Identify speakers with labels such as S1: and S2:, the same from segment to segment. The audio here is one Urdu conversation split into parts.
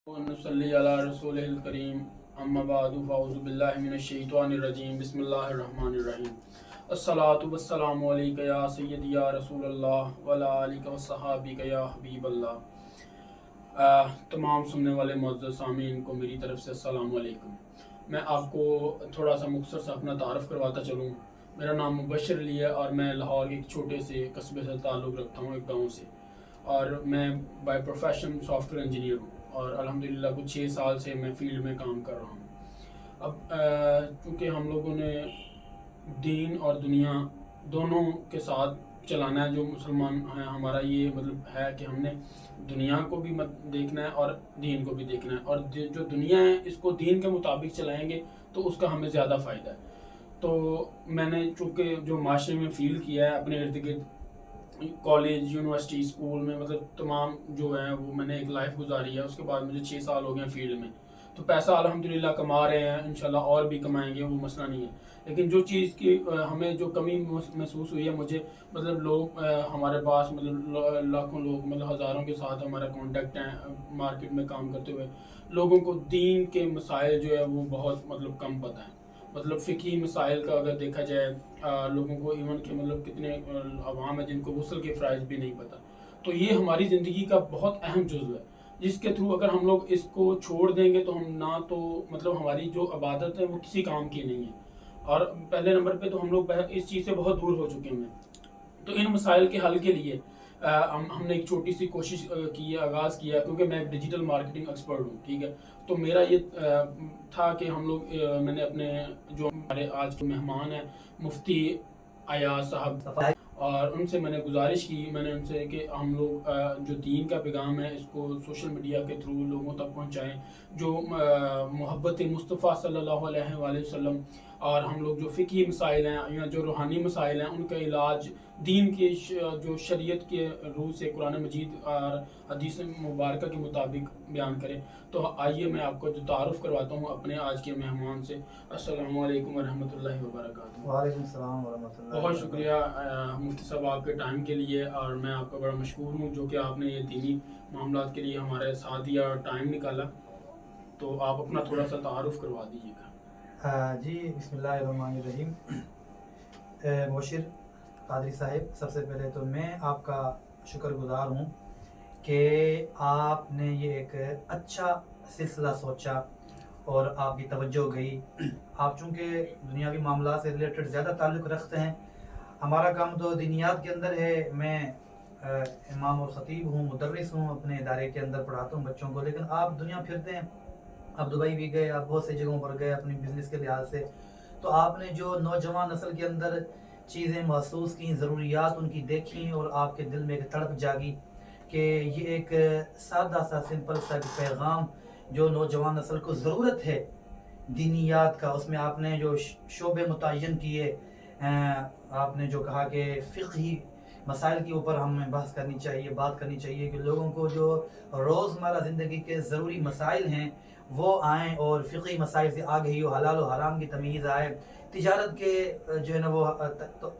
S1: ونصلی علی رسولہ الکریم اما بعد فاعوذ باللہ من الشیطان الرجیم بسم اللہ الرحمن الرحیم الصلاۃ والسلام علیک یا سیدی یا رسول اللہ وعلی آلک وصحابک یا حبیب اللہ۔ تمام سننے والے معزز سامعین کو میری طرف سے السلام علیکم۔ میں آپ کو تھوڑا سا مختصر سا اپنا تعارف کرواتا چلوں۔ میرا نام مبشر علی ہے اور میں لاہور کے ایک چھوٹے سے قصبے سے تعلق رکھتا ہوں، ایک گاؤں سے، اور میں by profession soft where engineer ہوں اور الحمدللہ کچھ 6 سال سے میں فیلڈ میں کام کر رہا ہوں۔ اب چونکہ ہم لوگوں نے دین اور دنیا دونوں کے ساتھ چلانا ہے، جو مسلمان ہیں ہمارا یہ مطلب ہے کہ ہم نے دنیا کو بھی دیکھنا ہے اور دین کو بھی دیکھنا ہے، اور جو دنیا ہے اس کو دین کے مطابق چلائیں گے تو اس کا ہمیں زیادہ فائدہ ہے۔ تو میں نے چونکہ جو معاشرے میں فیل کیا ہے اپنے ارد گرد، کالج، یونیورسٹی، اسکول میں، مطلب تمام جو ہیں وہ میں نے ایک لائف گزاری ہے۔ اس کے بعد مجھے 6 سال ہو گئے ہیں فیلڈ میں، تو پیسہ الحمدللہ کما رہے ہیں، انشاءاللہ اور بھی کمائیں گے، وہ مسئلہ نہیں ہے۔ لیکن جو چیز کی ہمیں جو کمی محسوس ہوئی ہے، مجھے مطلب لوگ ہمارے پاس مطلب لاکھوں لوگ، مطلب ہزاروں کے ساتھ ہمارا کانٹیکٹ ہیں مارکیٹ میں کام کرتے ہوئے، لوگوں کو دین کے مسائل جو ہے وہ بہت مطلب کم پتہ ہے۔ مطلب فقہی مسائل کا اگر دیکھا جائے، لوگوں کو ایون کہ مطلب کتنے عوام ہیں جن کو غسل کے فرائض بھی نہیں پتہ، تو یہ ہماری زندگی کا بہت اہم جزو ہے، جس کے تھرو اگر ہم لوگ اس کو چھوڑ دیں گے تو ہم نہ تو مطلب ہماری جو عبادت ہے وہ کسی کام کی نہیں ہے، اور پہلے نمبر پہ تو ہم لوگ اس چیز سے بہت دور ہو چکے ہیں۔ تو ان مسائل کے حل کے لیے ہم نے ایک چھوٹی سی کوشش کی ہے، آغاز کیا، کیونکہ میں ایک ڈیجیٹل مارکیٹنگ ایکسپرٹ ہوں، ٹھیک ہے۔ تو میرا یہ تھا کہ ہم لوگ میں نے اپنے جو ہمارے آج کے مہمان ہیں مفتی ایاز صاحب، اور ان سے میں نے گزارش کی، میں نے ان سے کہ ہم لوگ جو دین کا پیغام ہے اس کو سوشل میڈیا کے تھرو لوگوں تک پہنچائیں، جو محبت مصطفیٰ صلی اللہ علیہ وآلہ وسلم، اور ہم لوگ جو فقہی مسائل ہیں یا جو روحانی مسائل ہیں ان کا علاج دین کے جو شریعت کے روح سے قرآن مجید اور حدیث مبارکہ کے مطابق بیان کریں۔ تو آئیے میں آپ کو جو تعارف کرواتا ہوں اپنے آج کے مہمان سے۔ السلام علیکم ورحمۃ اللہ وبرکاتہ۔
S2: وعلیکم السلام ورحمۃ اللہ۔
S1: بہت شکریہ مفتی صاحب آپ کے ٹائم کے لیے، اور میں آپ کا بڑا مشکور ہوں جو کہ آپ نے یہ دینی معاملات کے لیے ہمارے ساتھ دیا اور ٹائم نکالا۔ تو آپ اپنا تھوڑا سا تعارف کروا دیجیے گا۔
S2: جی بسم اللہ الرحمن الرحیم۔ مبشر قادری صاحب، سب سے پہلے تو میں آپ کا شکر گزار ہوں کہ آپ نے یہ ایک اچھا سلسلہ سوچا اور آپ کی توجہ گئی۔ آپ چونکہ دنیاوی معاملات سے ریلیٹڈ زیادہ تعلق رکھتے ہیں، ہمارا کام تو دینیات کے اندر ہے۔ میں امام اور خطیب ہوں، مدرس ہوں، اپنے ادارے کے اندر پڑھاتا ہوں بچوں کو، لیکن آپ دنیا پھرتے ہیں، آپ دبئی بھی گئے، آپ بہت سی جگہوں پر گئے اپنی بزنس کے لحاظ سے، تو آپ نے جو نوجوان نسل کے اندر چیزیں محسوس کی، ضروریات ان کی دیکھیں، اور آپ کے دل میں ایک تڑپ جاگی کہ یہ ایک سادہ سا سمپل سا پیغام جو نوجوان نسل کو ضرورت ہے دینیات کا، اس میں آپ نے جو شعبے متعین کیے، آپ نے جو کہا کہ فقہی مسائل کے اوپر ہمیں بحث کرنی چاہیے، بات کرنی چاہیے کہ لوگوں کو جو روزمرہ زندگی کے ضروری مسائل ہیں وہ آئیں، اور فقہی مسائل سے آگے ہی حلال و حرام کی تمیز آئے، تجارت کے جو ہے نا وہ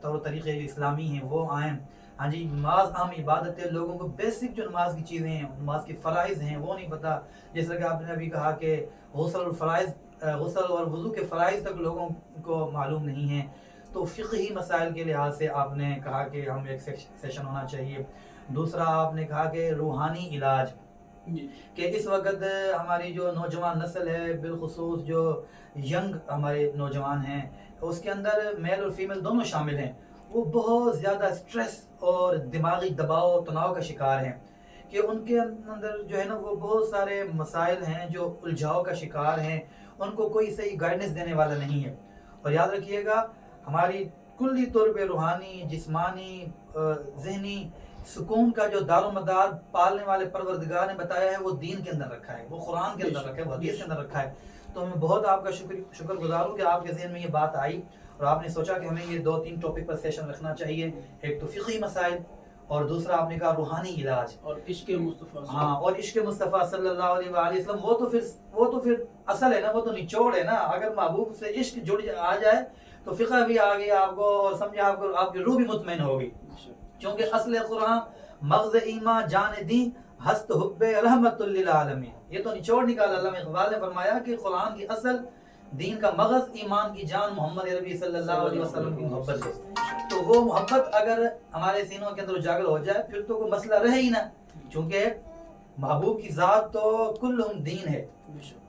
S2: طور طریقے جو اسلامی ہیں وہ آئیں۔ ہاں جی، نماز عام عبادت ہے، لوگوں کو بیسک جو نماز کی چیزیں ہیں، نماز کے فرائض ہیں وہ نہیں پتہ، جیسا کہ آپ نے ابھی کہا کہ غسل اور وضو کے فرائض تک لوگوں کو معلوم نہیں ہیں۔ تو فقہی مسائل کے لحاظ سے آپ نے کہا کہ ہم ایک سیشن ہونا چاہیے۔ دوسرا آپ نے کہا کہ روحانی علاج، کہ اس وقت ہماری جو نوجوان نسل ہے، بالخصوص جو ینگ ہمارے نوجوان ہیں، اس کے اندر میل اور فیمیل دونوں شامل ہیں، وہ بہت زیادہ سٹریس اور دماغی دباؤ تناؤ کا شکار ہیں، کہ ان کے اندر جو ہے نا وہ بہت سارے مسائل ہیں جو الجھاؤ کا شکار ہیں، ان کو کوئی صحیح گائیڈنس دینے والا نہیں ہے۔ اور یاد رکھیے گا، ہماری کلی طور پہ روحانی، جسمانی، ذہنی سکون کا جو دار و مدار پالنے والے پروردگار نے بتایا ہے وہ دین کے اندر رکھا ہے، وہ قرآن کے اندر رکھا ہے، وہ حدیث کے اندر رکھا ہے۔ تو میں بہت آپ کا شکر گزار ہوں کہ آپ کے ذہن میں یہ بات آئی اور آپ نے سوچا کہ ہمیں یہ 2-3 ٹاپک پر سیشن رکھنا چاہیے، ایک تو فقہی مسائل، اور دوسرا آپ نے کہا روحانی علاج، اور
S1: عشق مصطفیٰ،
S2: ہاں، اور عشق مصطفیٰ صلی اللہ علیہ وآلہ وسلم۔ وہ تو پھر اصل ہے نا، وہ تو نچوڑ ہے نا۔ اگر محبوب سے عشق جڑ آ جائے تو فقہ بھی آ گیا آپ کو، اور سمجھا آپ کی روح بھی مطمئن ہوگی، کیونکہ اصل قرآن مغز ایمان جان دین ہست حب رحمت للعالمین. یہ تو نچوڑ نکالا. علامہ اقبال نے فرمایا کہ قرآن کی اصل دین کا مغز ایمان کی جان محمد عربی صلی اللہ علیہ وسلم کی محبت ہے. تو وہ محبت اگر ہمارے سینوں کے اندر اجاگر ہو جائے پھر تو کوئی مسئلہ رہے ہی نہ, چونکہ محبوب کی ذات تو کلہم دین ہے.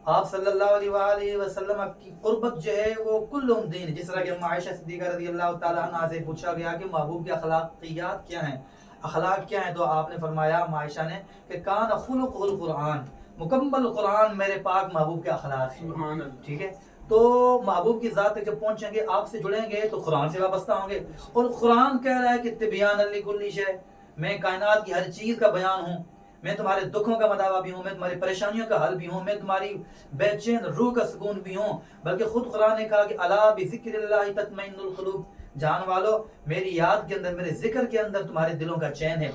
S2: آپ صلی اللہ علیہ وآلہ وسلم کی قربت جو ہے وہ کلہم دین ہے. جس طرح کہ عائشہ صدیقہ رضی اللہ تعالیٰ عنہ سے پوچھا گیا کہ محبوب کے اخلاقیات کیا ہیں, اخلاق کیا ہیں, تو آپ نے فرمایا عائشہ نے کہ کان خلق القرآن, مکمل قرآن میرے پاک محبوب کے اخلاق ہیں. ٹھیک ہے, تو محبوب کی ذات تک جب پہنچیں گے, آپ سے جڑیں گے تو قرآن سے وابستہ ہوں گے. اور قرآن کہہ رہا ہے کہ تبیان لکل شیء, میں کائنات کی ہر چیز کا بیان ہوں, میں تمہارے دکھوں کا مداوا بھی ہوں, میں تمہاری پریشانیوں کا حل بھی ہوں, میں تمہاری بے چین روح کا سکون بھی ہوں. بلکہ خود قرآن نے کہا کہ الا بذکر اللہ تطمئن القلوب, جان والو میری یاد کے اندر, میرے ذکر کے اندر تمہارے دلوں کا چین ہے.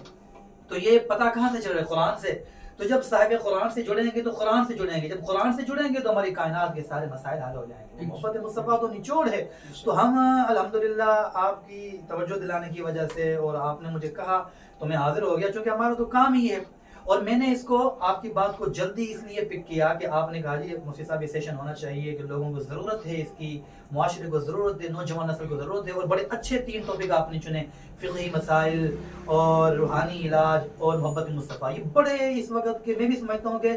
S2: تو یہ پتہ کہاں سے چل رہا ہے؟ قرآن سے. تو جب صاحب قرآن سے جڑیں گے تو قرآن سے جڑیں گے, جب قرآن سے جڑیں گے تو ہماری کائنات کے سارے مسائل حل ہو جائیں گے. محبت مصطفیٰ تو نچوڑ ہے. تو ہم الحمدللہ آپ کی توجہ دلانے کی وجہ سے اور آپ نے مجھے کہا تو میں حاضر ہو گیا, چونکہ ہمارا تو کام ہی ہے. اور میں نے اس کو آپ کی بات کو جلدی اس لیے پک کیا کہ آپ نے کہا جی مفتی صاحب یہ سیشن ہونا چاہیے کہ لوگوں کو ضرورت ہے اس کی, معاشرے کو ضرورت ہے, نوجوان نسل کو ضرورت ہے. اور بڑے اچھے 3 ٹاپک آپ نے چنے, فقہی مسائل اور روحانی علاج اور محبت مصطفیٰ. یہ بڑے اس وقت کے میں بھی سمجھتا ہوں کہ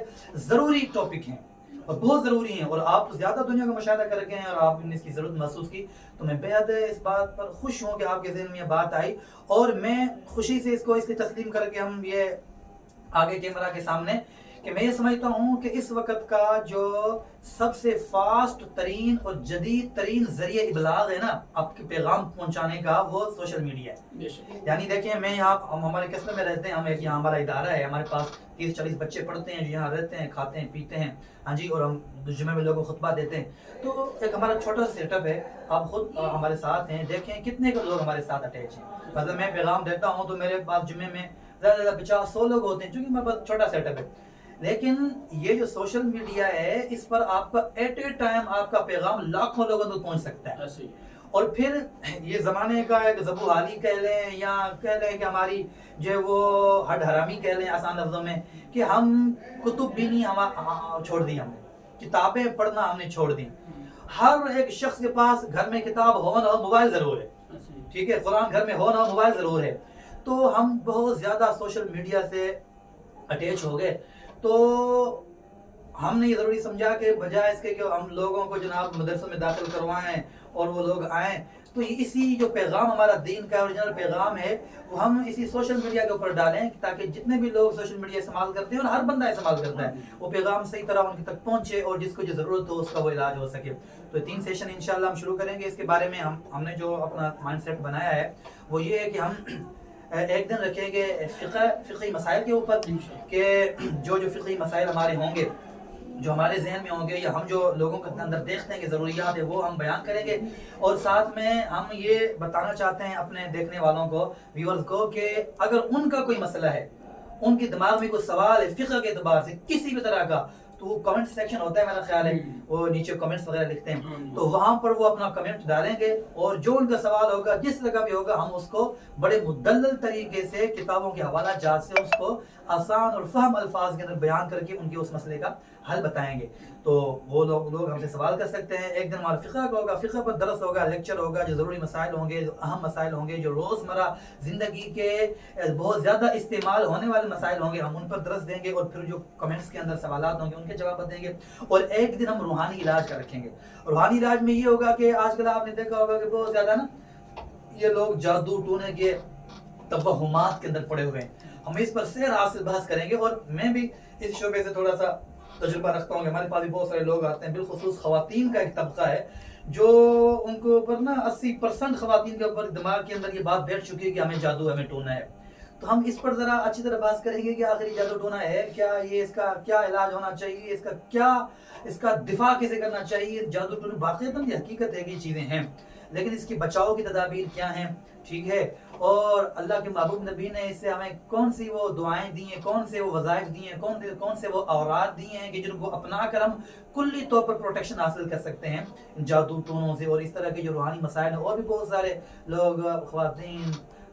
S2: ضروری ٹاپک ہیں اور بہت ضروری ہیں. اور آپ زیادہ دنیا کا مشاہدہ کر کے ہیں اور آپ نے اس کی ضرورت محسوس کی, تو میں بے حد اس بات پر خوش ہوں کہ آپ کے ذہن میں یہ بات آئی. اور میں خوشی سے اس کی تسلیم کر کے ہم یہ آگے کیمرہ کے سامنے کہ میں یہ سمجھتا ہوں کہ اس وقت کا جو سب سے فاسٹ ترین اور جدید ترین ذریعہ ابلاغ ہے نا آپ کے پیغام پہنچانے کا, وہ سوشل میڈیا ہے. یعنی دیکھیں میں یہاں, ہم ہمارے قصبے میں رہتے ہیں, ہم ایک یہاں ہمارا ادارہ ہے, ہمارے پاس 30-40 بچے پڑھتے ہیں جو یہاں رہتے ہیں, کھاتے ہیں پیتے ہیں, ہاں جی, اور ہم جمعے میں لوگوں کو خطبہ دیتے ہیں. تو ایک ہمارا چھوٹا سا سیٹ اپ ہے, آپ خود ہمارے ساتھ ہیں, دیکھیں کتنے لوگ ہمارے ساتھ اٹیچ ہیں. مطلب میں پیغام دیتا ہوں تو میرے پاس جمعے میں زیادہ 50-100 لوگ ہوتے ہیں, چونکہ ہمارے پاس چھوٹا سیٹ اپ ہے. لیکن یہ جو سوشل میڈیا ہے اس پر آپ کا ایٹ اے ٹائم آپ کا پیغام لاکھوں لوگوں تک پہنچ سکتا ہے. اور پھر یہ زمانے کا ایک ذبح حالی کہہ لیں یا کہہ لیں کہ ہماری جو وہ ہڈ حرامی کہہ لیں آسان لفظوں میں, کہ ہم کتب بھی نہیں چھوڑ دی, ہم نے کتابیں پڑھنا ہم نے چھوڑ دی. ہر ایک شخص کے پاس گھر میں کتاب ہو نہ ہو موبائل ضرور ہے. ٹھیک ہے, قرآن گھر میں ہو نہ ہو موبائل ضرور ہے. تو ہم بہت زیادہ سوشل میڈیا سے اٹیچ ہو گئے. تو ہم نے یہ ضروری سمجھا کہ بجائے اس کے کہ ہم لوگوں کو جناب مدرسوں میں داخل کروائیں اور وہ لوگ آئیں, تو اسی جو پیغام ہمارا دین کا اوریجنل پیغام ہے وہ ہم اسی سوشل میڈیا کے اوپر ڈالیں, تاکہ جتنے بھی لوگ سوشل میڈیا استعمال کرتے ہیں اور ہر بندہ استعمال کرتا ہے وہ پیغام صحیح طرح ان تک پہنچے اور جس کو جو ضرورت ہو اس کا وہ علاج ہو سکے. تو 3 سیشن انشاءاللہ ہم شروع کریں گے. اس کے بارے میں ہم نے جو اپنا مائنڈ سیٹ بنایا ہے وہ یہ ہے کہ ہم ایک دن رکھیں گے فقہی مسائل کے اوپر, کہ جو فقہی مسائل ہمارے ہوں گے, جو ہمارے ذہن میں ہوں گے, یا ہم جو لوگوں کے اندر دیکھتے ہیں کہ ضروریات ہے, وہ ہم بیان کریں گے. اور ساتھ میں ہم یہ بتانا چاہتے ہیں اپنے دیکھنے والوں کو, ویورز کو, کہ اگر ان کا کوئی مسئلہ ہے, ان کے دماغ میں کوئی سوال ہے فقہ کے اعتبار سے کسی بھی طرح کا, تو وہ کمنٹ سیکشن ہوتا ہے, میرا خیال ہے وہ نیچے کمنٹس وغیرہ لکھتے ہیں, تو وہاں پر وہ اپنا کمنٹ ڈالیں گے اور جو ان کا سوال ہوگا جس جگہ بھی ہوگا ہم اس کو بڑے مدلل طریقے سے کتابوں کے حوالہ جات سے اس کو آسان اور فہم الفاظ کے اندر بیان کر کے ان کے اس مسئلے کا حل بتائیں گے. تو وہ لوگ ہم سے سوال کر سکتے ہیں. ایک دن ہمارا فقہ کا ہوگا, فقہ پر درس ہوگا, لیکچر ہوگا, جو ضروری مسائل ہوں گے, جو اہم مسائل ہوں گے, جو روزمرہ زندگی کے بہت زیادہ استعمال ہونے والے مسائل ہوں گے, ہم ان پر درس دیں گے. اور پھر جو کمنٹس کے اندر سوالات ہوں گے ان کے جواب دیں گے. اور ایک دن ہم روحانی علاج کا رکھیں گے. روحانی علاج میں یہ ہوگا کہ آج کل آپ نے دیکھا ہوگا کہ بہت زیادہ نا یہ لوگ جادو ٹونے کے توہمات کے اندر پڑے ہوئے ہیں. ہم اس پر سیر حاصل بحث کریں گے. اور میں بھی اس شعبے سے تھوڑا سا تجربہ رکھتا ہوں کہ ہمارے پاس بھی بہت سارے لوگ آتے ہیں, بالخصوص خواتین کا ایک طبقہ ہے جو ان کے اوپر نا 80% خواتین کے اوپر دماغ کے اندر یہ بات بیٹھ چکی ہے کہ ہمیں جادو ہمیں ٹونا ہے. تو ہم اس پر ذرا اچھی طرح بات کریں گے کہ آخر یہ جادو ٹونا ہے کیا, یہ اس کا کیا علاج ہونا چاہیے, اس کا دفاع کیسے کرنا چاہیے. جادو ٹونا واقعتاً یہ حقیقت ہے کہ یہ چیزیں ہیں, لیکن اس کی بچاؤ کی تدابیر کیا ہیں, ٹھیک ہے. اور اللہ کے محبوب نبی نے اس سے ہمیں کون سی وہ دعائیں دی ہیں, کون سے وہ وظائف دی ہیں, کون سے وہ اوراد دی ہیں کہ جن کو اپنا کر ہم کلی طور پر پروٹیکشن حاصل کر سکتے ہیں جادو ٹونوں سے. اور اس طرح کے جو روحانی مسائل ہیں, اور بھی بہت سارے لوگ خواتین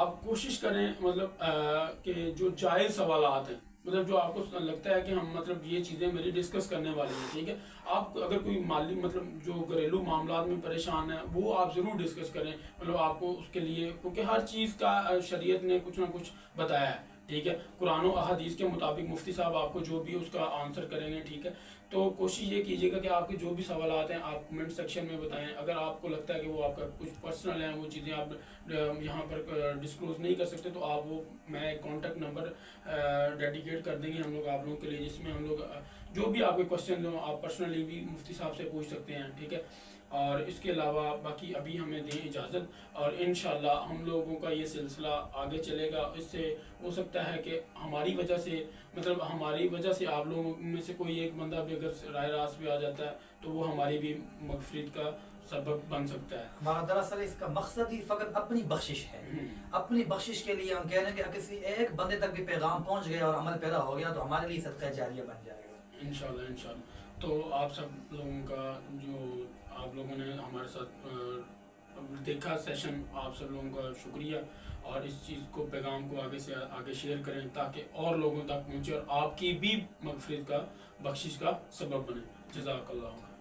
S1: آپ کوشش کریں مطلب کہ جو جائز سوالات ہیں، مطلب جو آپ کو لگتا ہے کہ ہم مطلب یہ چیزیں میری ڈسکس کرنے والی ہیں، ٹھیک ہے، آپ اگر کوئی مالی مطلب جو گھریلو معاملات میں پریشان ہیں وہ آپ ضرور ڈسکس کریں، مطلب آپ کو اس کے لیے، کیونکہ ہر چیز کا شریعت نے کچھ نہ کچھ بتایا ہے، ٹھیک ہے، قرآن و احادیث کے مطابق مفتی صاحب آپ کو جو بھی اس کا آنسر کریں گے، ٹھیک ہے. تو کوشش یہ کیجیے گا کہ آپ کے جو بھی سوالات ہیں آپ کمنٹ سیکشن میں بتائیں. اگر آپ کو لگتا ہے کہ وہ آپ کا کچھ پرسنل ہیں، وہ چیزیں آپ یہاں پر ڈسکلوز نہیں کر سکتے، تو آپ وہ میں کانٹیکٹ نمبر ڈیڈیکیٹ کر دیں گے ہم لوگ آپ لوگوں کے لیے، جس میں ہم لوگ جو بھی آپ کے کوشچن ہوں آپ پرسنلی بھی مفتی صاحب سے پوچھ سکتے ہیں، ٹھیک ہے. اور اس کے علاوہ باقی ابھی ہمیں دیں اجازت، اور انشاءاللہ ہم لوگوں کا یہ سلسلہ آگے چلے گا. اس سے ہو سکتا ہے کہ ہماری وجہ سے، مطلب ہماری وجہ سے آپ لوگوں میں سے کوئی ایک بندہ بھی اگر راہ راست پہ آ جاتا ہے تو وہ ہماری بھی مغفرت کا سبب بن سکتا ہے.
S2: ہمارا دراصل اس کا مقصد ہی فقط اپنی بخشش ہے. اپنی بخشش کے لیے ہم کہہ رہے ہیں کہ کسی ایک بندے تک بھی پیغام پہنچ گیا اور عمل پیدا ہو گیا تو ہمارے لیے صدقہ جاریہ بن جائے گا
S1: انشاءاللہ انشاءاللہ. تو آپ سب لوگوں کا جو آپ لوگوں نے ہمارے ساتھ دیکھا سیشن، آپ سب لوگوں کا شکریہ، اور اس چیز کو پیغام کو آگے سے آگے شیئر کریں تاکہ اور لوگوں تک پہنچے اور آپ کی بھی مغفرت کا، بخشش کا سبب بنے. جزاک اللہ.